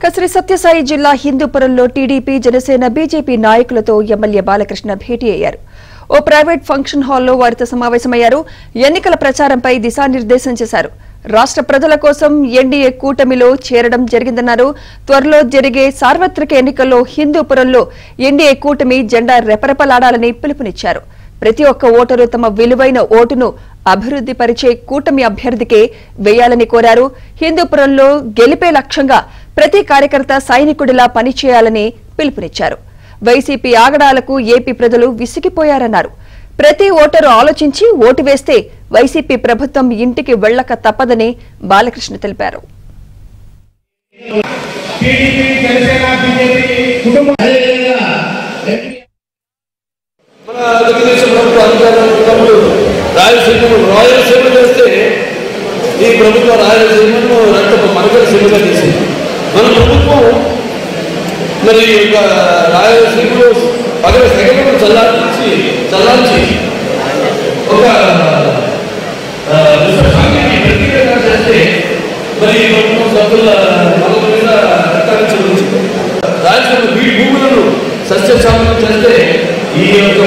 శ్రీ సత్యసాయి జిల్లా హిందూపురంలో TDP Janasena BJP నాయకులతో MLA Balakrishna భేటీ అయ్యారు. ఓ ప్రైవేట్ ఫంక్షన్ హాల్లో వారితో సమావేశమయ్యారు. ఎన్నికల ప్రచారంపై దిశానిర్దేశం చేశారు. రాష్ట్ర ప్రజల కోసం ఎన్డీఏ కూటమిలో చేరడం జరిగిందన్నారు. త్వరలో జరిగే సార్వత్రిక ఎన్నికల్లో హిందూపురంలో ఎన్డీఏ కూటమి జెండా రెపరెపలాడాలని పిలుపునిచ్చారు. ప్రతి ఒక్క ఓటరు తమ విలువైన ఓటును అభివృద్ధి పరిచే కూటమి అభ్యర్థికే వేయాలని కోరారు. హిందూపురంలో గెలిపే లక్ష్యంగా ప్రతి కార్యకర్త సైనికుడిలా పనిచేయాలని పిలుపునిచ్చారు. వైసీపీ ఆగడాలకు ఏపీ ప్రజలు విసిగిపోయారన్నారు. ప్రతి ఓటరు ఆలోచించి ఓటు వేస్తే వైసీపీ ప్రభుత్వం ఇంటికి వెళ్లక తప్పదని బాలకృష్ణ తెలిపారు. రాయలసీమ చేస్తే ఈ ప్రభుత్వం రాయలసీమను రక్తపు మరకల సీమగా తీసింది. మన ప్రభుత్వం మరి రాయలసీమలో పగల సెగలను చల్లార్చి ఒక ప్రతిగా చేస్తే మరి ఈ ప్రభుత్వం సభ్యుల మగల మీద రక్తాన్ని చెల్లించింది. రాయలసీమ భూములను సస్యశామనం చేస్తే ఈ యొక్క